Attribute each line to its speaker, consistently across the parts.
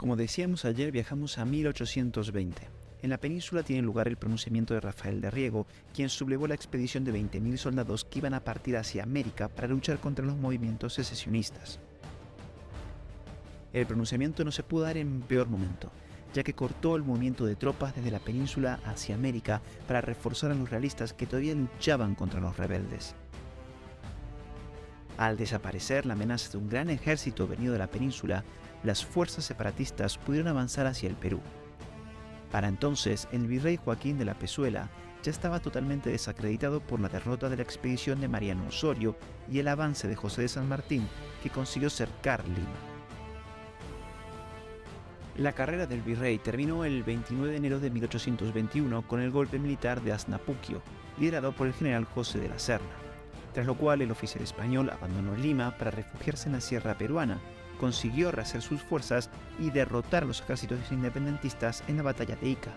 Speaker 1: Como decíamos ayer, viajamos a 1820. En la península tiene lugar el pronunciamiento de Rafael de Riego, quien sublevó la expedición de 20.000 soldados que iban a partir hacia América para luchar contra los movimientos secesionistas. El pronunciamiento no se pudo dar en peor momento, ya que cortó el movimiento de tropas desde la península hacia América para reforzar a los realistas que todavía luchaban contra los rebeldes. Al desaparecer la amenaza de un gran ejército venido de la península, las fuerzas separatistas pudieron avanzar hacia el Perú. Para entonces, el virrey Joaquín de la Pezuela ya estaba totalmente desacreditado por la derrota de la expedición de Mariano Osorio y el avance de José de San Martín, que consiguió cercar Lima. La carrera del virrey terminó el 29 de enero de 1821 con el golpe militar de Asnapuquio, liderado por el general José de la Serna, tras lo cual el oficial español abandonó Lima para refugiarse en la sierra peruana, consiguió rehacer sus fuerzas y derrotar a los ejércitos independentistas en la batalla de Ica.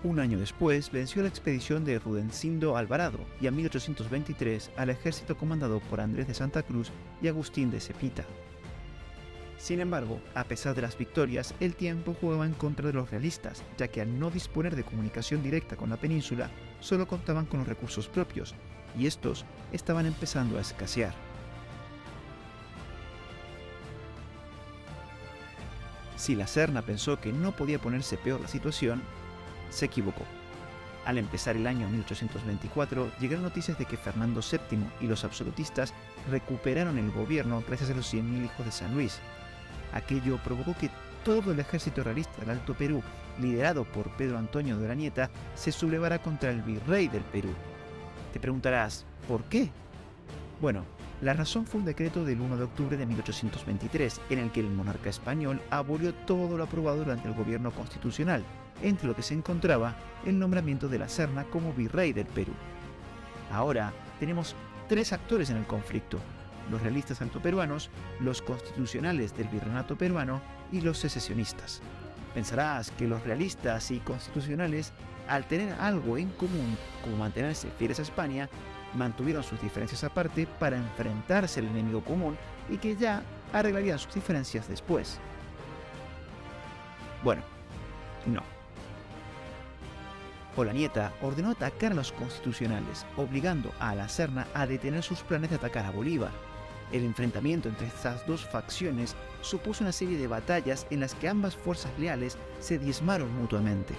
Speaker 1: Un año después venció la expedición de Rudecindo Alvarado y en 1823 al ejército comandado por Andrés de Santa Cruz y Agustín de Zepita. Sin embargo, a pesar de las victorias, el tiempo jugaba en contra de los realistas, ya que al no disponer de comunicación directa con la península, solo contaban con los recursos propios, y estos estaban empezando a escasear. Si la Serna pensó que no podía ponerse peor la situación, se equivocó. Al empezar el año 1824, llegaron noticias de que Fernando VII y los absolutistas recuperaron el gobierno gracias a los 100.000 hijos de San Luis. Aquello provocó que todo el ejército realista del Alto Perú, liderado por Pedro Antonio de Uranieta, se sublevara contra el virrey del Perú. Te preguntarás, ¿por qué? Bueno, la razón fue un decreto del 1 de octubre de 1823, en el que el monarca español abolió todo lo aprobado durante el gobierno constitucional, entre lo que se encontraba el nombramiento de la Serna como virrey del Perú. Ahora tenemos tres actores en el conflicto: los realistas altoperuanos, los constitucionales del virreinato peruano y los secesionistas. Pensarás que los realistas y constitucionales, al tener algo en común, como mantenerse fieles a España, mantuvieron sus diferencias aparte para enfrentarse al enemigo común y que ya arreglarían sus diferencias después. Bueno, no. Uranieta ordenó atacar a los constitucionales, obligando a la Serna a detener sus planes de atacar a Bolívar. El enfrentamiento entre estas dos facciones supuso una serie de batallas en las que ambas fuerzas leales se diezmaron mutuamente.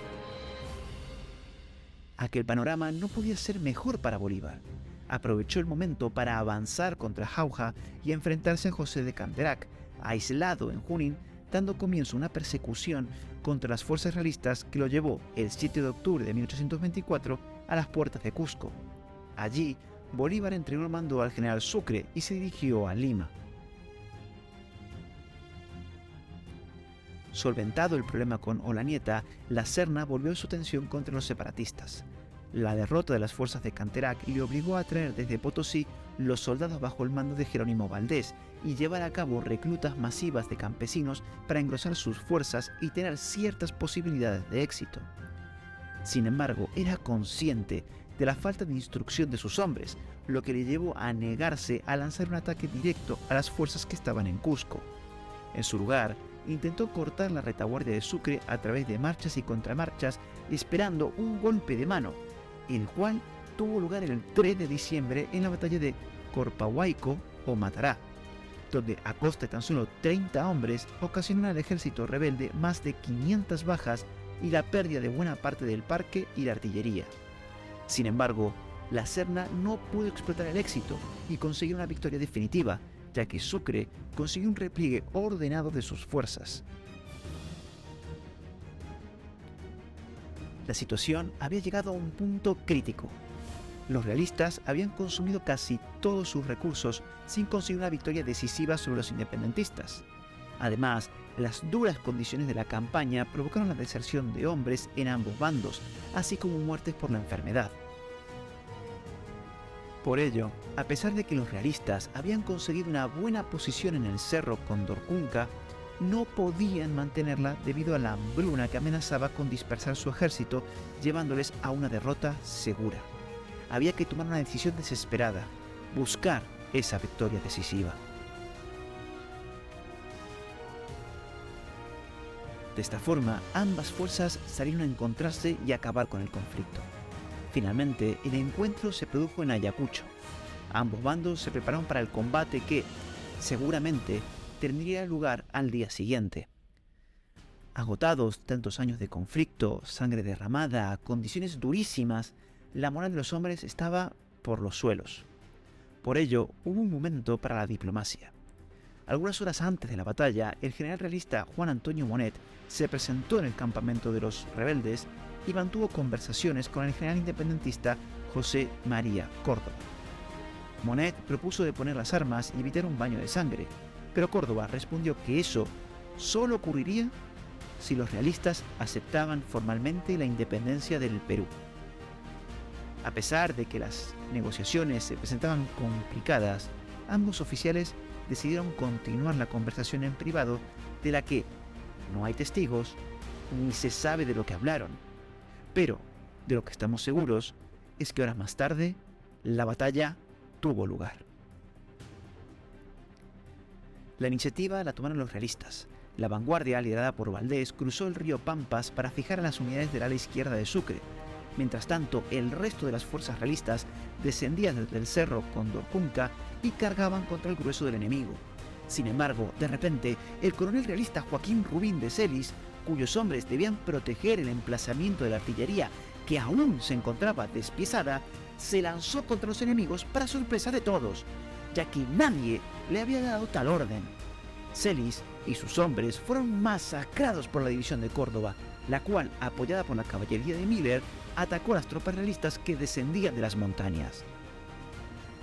Speaker 1: Aquel panorama no podía ser mejor para Bolívar. Aprovechó el momento para avanzar contra Jauja y enfrentarse a José de Canterac, aislado en Junín, dando comienzo a una persecución contra las fuerzas realistas que lo llevó el 7 de octubre de 1824 a las puertas de Cusco. Allí, Bolívar entregó el mando al general Sucre y se dirigió a Lima. Solventado el problema con Uranieta, la Serna volvió su atención contra los separatistas. La derrota de las fuerzas de Canterac le obligó a traer desde Potosí los soldados bajo el mando de Jerónimo Valdés y llevar a cabo reclutas masivas de campesinos para engrosar sus fuerzas y tener ciertas posibilidades de éxito. Sin embargo, era consciente de la falta de instrucción de sus hombres, lo que le llevó a negarse a lanzar un ataque directo a las fuerzas que estaban en Cusco. En su lugar, intentó cortar la retaguardia de Sucre a través de marchas y contramarchas, esperando un golpe de mano, el cual tuvo lugar el 3 de diciembre en la batalla de Corpahuayco o Matará, donde a costa de tan solo 30 hombres ocasionó al ejército rebelde más de 500 bajas y la pérdida de buena parte del parque y la artillería. Sin embargo, la Serna no pudo explotar el éxito y conseguir una victoria definitiva, ya que Sucre consiguió un repliegue ordenado de sus fuerzas. La situación había llegado a un punto crítico. Los realistas habían consumido casi todos sus recursos sin conseguir una victoria decisiva sobre los independentistas. Además, las duras condiciones de la campaña provocaron la deserción de hombres en ambos bandos, así como muertes por la enfermedad. Por ello, a pesar de que los realistas habían conseguido una buena posición en el cerro Condorcunca, no podían mantenerla debido a la hambruna que amenazaba con dispersar su ejército, llevándoles a una derrota segura. Había que tomar una decisión desesperada: buscar esa victoria decisiva. De esta forma, ambas fuerzas salieron a encontrarse y acabar con el conflicto. Finalmente, el encuentro se produjo en Ayacucho. Ambos bandos se prepararon para el combate que, seguramente, tendría lugar al día siguiente. Agotados tantos años de conflicto, sangre derramada, condiciones durísimas, la moral de los hombres estaba por los suelos. Por ello, hubo un momento para la diplomacia. Algunas horas antes de la batalla, el general realista Juan Antonio Monet se presentó en el campamento de los rebeldes y mantuvo conversaciones con el general independentista José María Córdoba. Monet propuso deponer las armas y evitar un baño de sangre, pero Córdoba respondió que eso solo ocurriría si los realistas aceptaban formalmente la independencia del Perú. A pesar de que las negociaciones se presentaban complicadas, ambos oficiales decidieron continuar la conversación en privado, de la que no hay testigos ni se sabe de lo que hablaron. Pero de lo que estamos seguros es que horas más tarde la batalla tuvo lugar. La iniciativa la tomaron los realistas. La vanguardia, liderada por Valdés, cruzó el río Pampas para fijar a las unidades del ala izquierda de Sucre. Mientras tanto, el resto de las fuerzas realistas descendían desde el cerro Condorcunca y cargaban contra el grueso del enemigo. Sin embargo, de repente, el coronel realista Joaquín Rubín de Celis, cuyos hombres debían proteger el emplazamiento de la artillería que aún se encontraba despiezada, se lanzó contra los enemigos para sorpresa de todos, ya que nadie le había dado tal orden. Celis y sus hombres fueron masacrados por la división de Córdoba, la cual, apoyada por la caballería de Miller, atacó a las tropas realistas que descendían de las montañas.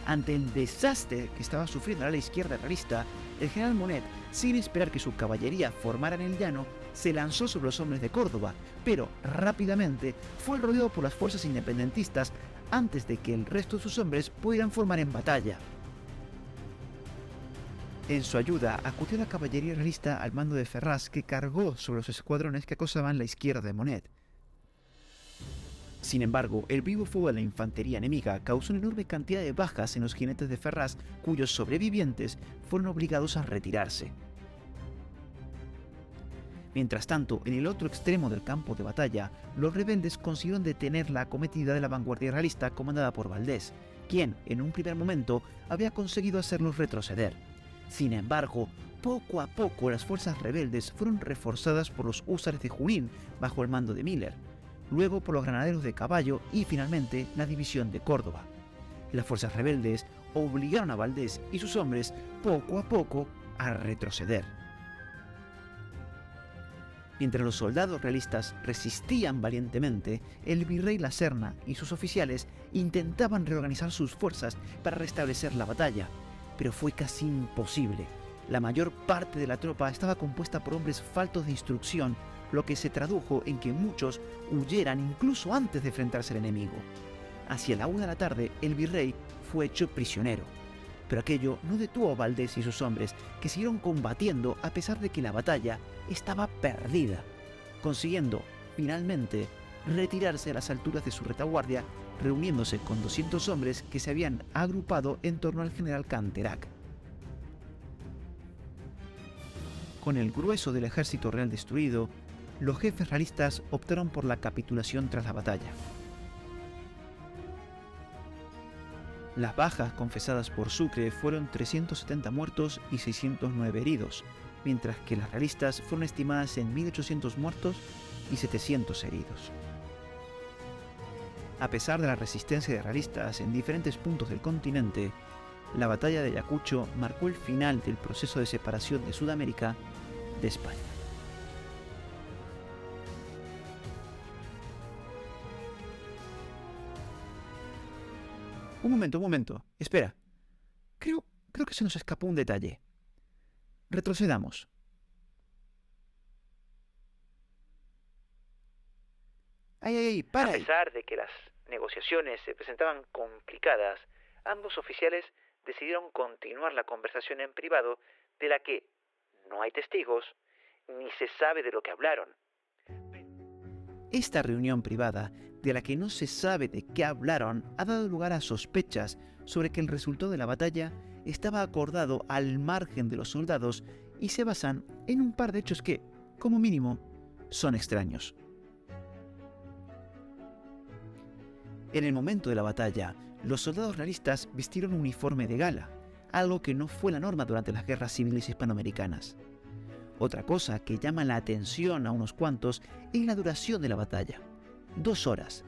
Speaker 1: Ante el desastre que estaba sufriendo el ala izquierda realista, el general Monet, sin esperar que su caballería formara en el llano, se lanzó sobre los hombres de Córdoba, pero rápidamente fue rodeado por las fuerzas independentistas antes de que el resto de sus hombres pudieran formar en batalla. En su ayuda acudió la caballería realista al mando de Ferraz, que cargó sobre los escuadrones que acosaban la izquierda de Monet. Sin embargo, el vivo fuego de la infantería enemiga causó una enorme cantidad de bajas en los jinetes de Ferraz, cuyos sobrevivientes fueron obligados a retirarse. Mientras tanto, en el otro extremo del campo de batalla, los rebeldes consiguieron detener la acometida de la vanguardia realista comandada por Valdés, quien, en un primer momento, había conseguido hacerlos retroceder. Sin embargo, poco a poco las fuerzas rebeldes fueron reforzadas por los húsares de Junín bajo el mando de Miller, luego por los granaderos de Caballo y finalmente la división de Córdoba. Las fuerzas rebeldes obligaron a Valdés y sus hombres poco a poco a retroceder. Mientras los soldados realistas resistían valientemente, el virrey La Serna y sus oficiales intentaban reorganizar sus fuerzas para restablecer la batalla, pero fue casi imposible. La mayor parte de la tropa estaba compuesta por hombres faltos de instrucción, lo que se tradujo en que muchos huyeran incluso antes de enfrentarse al enemigo. Hacia la 1 de la tarde, el virrey fue hecho prisionero. Pero aquello no detuvo a Valdés y sus hombres, que siguieron combatiendo a pesar de que la batalla estaba perdida, consiguiendo, finalmente, retirarse a las alturas de su retaguardia, reuniéndose con 200 hombres que se habían agrupado en torno al general Canterac. Con el grueso del ejército real destruido, los jefes realistas optaron por la capitulación tras la batalla. Las bajas confesadas por Sucre fueron 370 muertos y 609 heridos, mientras que las realistas fueron estimadas en 1.800 muertos y 700 heridos. A pesar de la resistencia de realistas en diferentes puntos del continente, la batalla de Ayacucho marcó el final del proceso de separación de Sudamérica de España. Un momento. Espera. Creo que se nos escapó un detalle. Retrocedamos. Para ahí. A pesar de que las negociaciones se presentaban complicadas, ambos oficiales decidieron continuar la conversación en privado, de la que no hay testigos ni se sabe de lo que hablaron. Esta reunión privada, de la que no se sabe de qué hablaron, ha dado lugar a sospechas sobre que el resultado de la batalla estaba acordado al margen de los soldados y se basan en un par de hechos que, como mínimo, son extraños. En el momento de la batalla, los soldados realistas vistieron un uniforme de gala, algo que no fue la norma durante las guerras civiles hispanoamericanas. Otra cosa que llama la atención a unos cuantos es la duración de la batalla: 2 horas.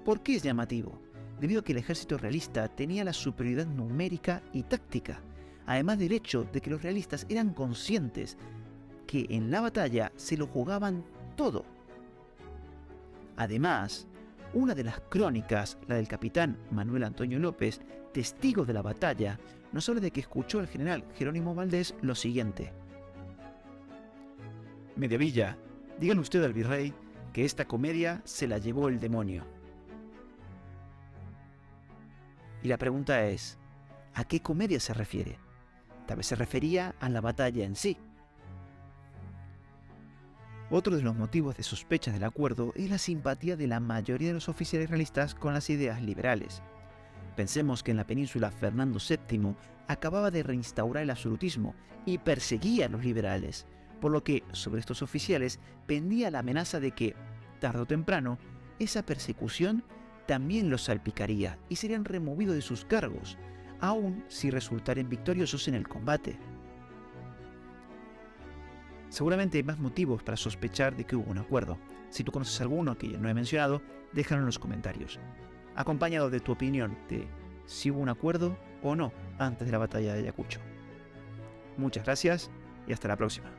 Speaker 1: ¿Por qué es llamativo? Debido a que el ejército realista tenía la superioridad numérica y táctica, además del hecho de que los realistas eran conscientes que en la batalla se lo jugaban todo. Además, una de las crónicas, la del capitán Manuel Antonio López, testigo de la batalla, nos habla de que escuchó al general Jerónimo Valdés lo siguiente: Mediavilla, dígale usted al virrey que esta comedia se la llevó el demonio. Y la pregunta es, ¿a qué comedia se refiere? Tal vez se refería a la batalla en sí. Otro de los motivos de sospechas del acuerdo es la simpatía de la mayoría de los oficiales realistas con las ideas liberales. Pensemos que en la península Fernando VII acababa de reinstaurar el absolutismo y perseguía a los liberales, por lo que sobre estos oficiales pendía la amenaza de que, tarde o temprano, esa persecución también los salpicaría y serían removidos de sus cargos, aun si resultaran victoriosos en el combate. Seguramente hay más motivos para sospechar de que hubo un acuerdo. Si tú conoces alguno que no he mencionado, déjalo en los comentarios, acompañado de tu opinión de si hubo un acuerdo o no antes de la batalla de Ayacucho. Muchas gracias y hasta la próxima.